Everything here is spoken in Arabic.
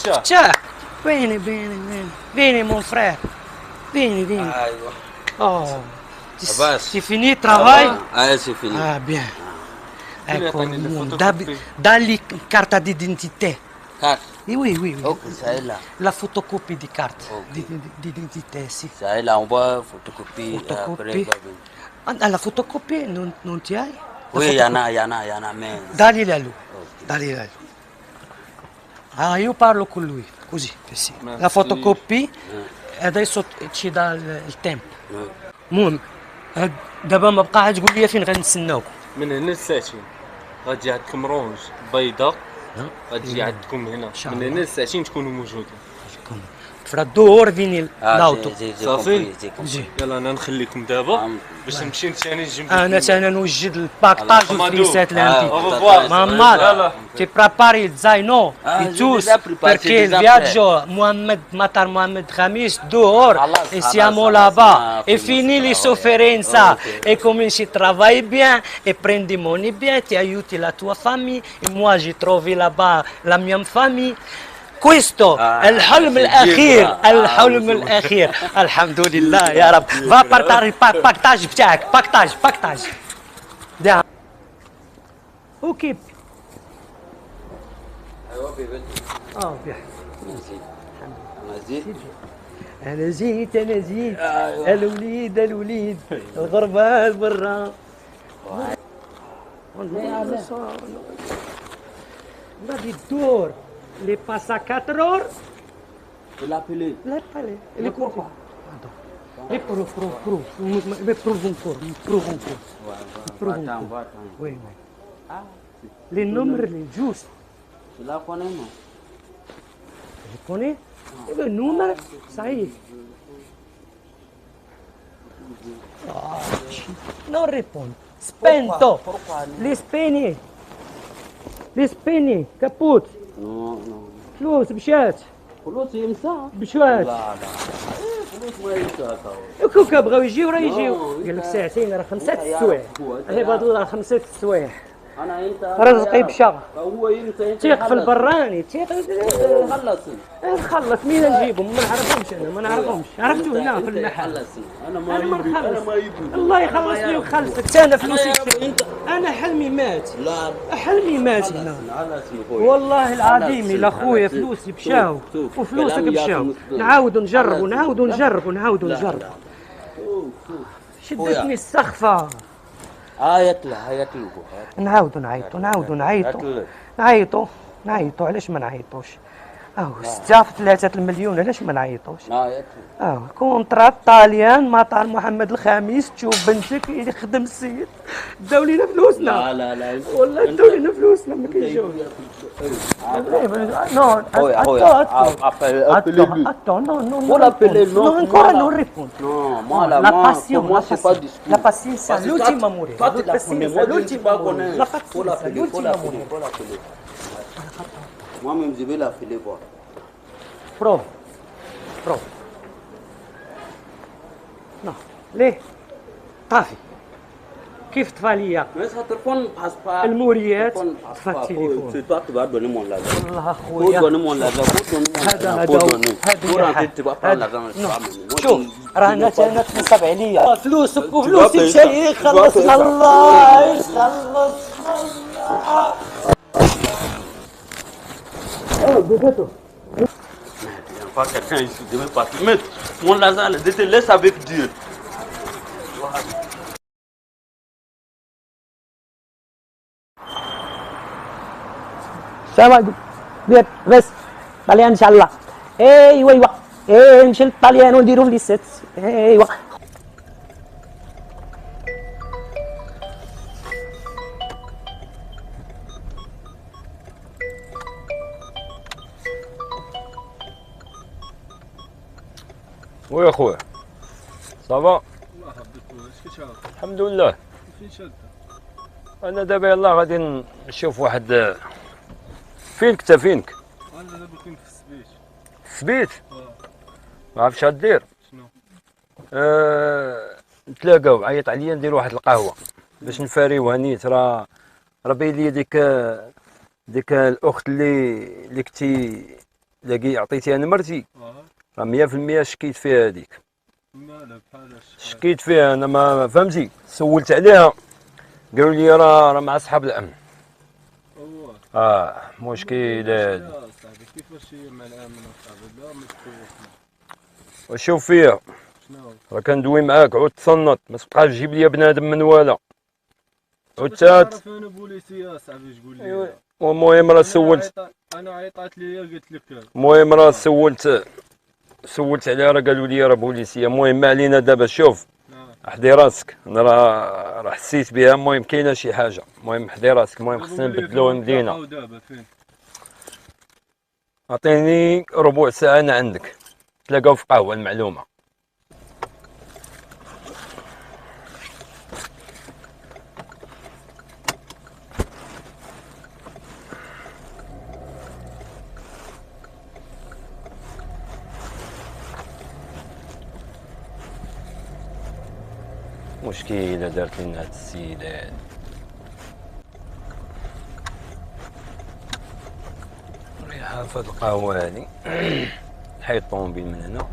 الشاه. الشاه. Vieni mon frère. Vieni. ايوه. Oh. بس C'est fini le travail? سي فيني. Ah bien. Ecco, تعطيني الفوتوكوبي. dagli carta d'identità. كارت. Oui. اوكي سهله. La photocopie di carte Ok. d'identità, sì. سهله on va photocopie après. Ah, la fotocopie non ti hai? La Oui, fotocopie. y en a, mais. Dagliela a lui. Ok. Dagliela a lui. Ah, io parlo con lui, così, sì. La fotocopia adesso ci dà il tempo. المهم دابا ما بقى تقول لي فين غنتسناوكم. من هنا لساعتين غادي عندكم رونج بيضاء، غتجي عندكم هنا من هنا لساعتين تكونوا موجودين. Fra 2 ore vieni l'auto. صافي جي. يلا انا نخليكم دابا باش نمشي ثاني نجيب انا نوجد الباكطاج والفيسات اللي عندي. ريفوار. Mamma, ti prepari il zaino Ah, e j'ai tous déjà préparé, perché c'est il déjà viaggio Matar Mohammed Khamis 2 ore e siamo là-bas e fini le sofferenze e cominci a travailler bien e prendi money bien, ti aiuti la tua famiglia e moi je trovi là-bas la mia famiglia. Questo è il حلم الأخير، الحلم الأخير. الحمد لله يا رب. Va partare il باكطاج بتاعك، باكطاج. ده. اوكي. ايوه بيبي. بيح. انا زيد. أنا جيت الوليد الغربة برا. غادي تدور لي باسا 4 اور. Tu l'as appelé. لا بالي لي بوركوا لي بروف انكور. Oui. Les nombres les justes. Tu la connais, non? Je connais. Le numéro, ça y est. Non répond. Spento. Les speni. Caput. Non. فلوس مشات. فلوس يمسح. بشوات. لا. فلوس ما يمسح. كوكا بغاو يجيو راه يجيو. قال لك ساعتين راه 5 السوايع. انا بعد الله 5 السوايع. انا انت رزقي بشا. هو انت تيق في البراني تيق. خلص. نخلص مين نجيبهم؟ ما نعرفهمش انا، ما نعرفهمش. عرفتو هنا في المحل. انا ما نخلص. يدري. الله يخلصني ويخلصك. انا فلوسي انا حلمي مات. لا حلمي مات هنا. على سي والله العظيم الى خويا فلوسي مشاو وفلوسك مشاو. نعاودوا نجربوا. شدتني السخفه. هيطلع نعاودوا نعيطوا. علاش ما نعيطوش؟ 6 في 3 المليون، علاش ما نعيطوش؟ كونترات طاليان مطار محمد الخامس. تشوف بنتك يخدم السيد. داو لينا فلوسنا. لا والله داو لينا فلوسنا ما كيجيوش. Non, attends, non ancora non rispondo. Non, La passione, la pazienza, l'ultima a morire. Toi, tu la connais, moi, je ne sais pas connaître. La pazienza, l'ultima a morire. Moi-même, je vais l'appeler voir. Prova. No, ليه؟ طافي. كيف طفالية؟ Mais ça téléphone passe pas. الموريات طفى التليفون. C'est toi qui vas donner mon l'argent. والله Faut اخويا. donner mon l'argent, faut donner mon argent, faut donner. Faut rentrer, tu vas prendre l'argent. شوف رانا انا تنصب عليا فلوسك وفلوسي مشى يخلصنا. الله يخلص. Pas quelqu'un ici, je vais partir. Mais mon argent, je te laisse avec Dieu. السلام عليكم. بس طليان ان شاء الله. ايوا نمشي للطليان ونديرو في ليست. ايوا ويا خويا صافا الحمد لله. انا دابا يلاه غادي نشوف واحد. فينك فينك؟ انا دابا كاين في السبيت. في السبيت؟ ما عرفتش غدير. شنو؟ نتلاقاو. عيط عليا ندير واحد القهوه باش نفاريو هنيت. راه باين لي ديك الاخت اللي كنتي لاقي عطيتيها نمرتي اه راه 100% شكيت فيها هذيك. مالك بحال الشحال. شكيت فيها انا ما فهمتي، سولت عليها قالوا لي راه مع اصحاب الامن. هو مشكل لا هادي. صاحبي كيفاش هي مع الامن صاحبي؟ لا ما تخوفنا. وشوف فيها شنو راه كندوي معاك عود تصنت، ما تبقاش تجيب لي بنادم من ولا عود باش تات. نعرف انا بوليسيه صاحبي تقول ايوا لي. المهم راه سولت، انا عيطات لي قلت لك. المهم راه سولت عليها راه قالوا لي راه بوليسيه. المهم ما علينا دابا. شوف حدي راسك، انا راه حسيت بها. المهم كاينه شي حاجه، المهم حدي راسك. المهم خصنا نبدلوه المدينه. دابا فين؟ عطيني ربع ساعه انا عندك، تلاقاو في قهوه المعلومه. مشكلة دارت لنا هاد السيدة هادي. ريحة في هاد القهوة هادي. حيد الطوموبيل من هنا.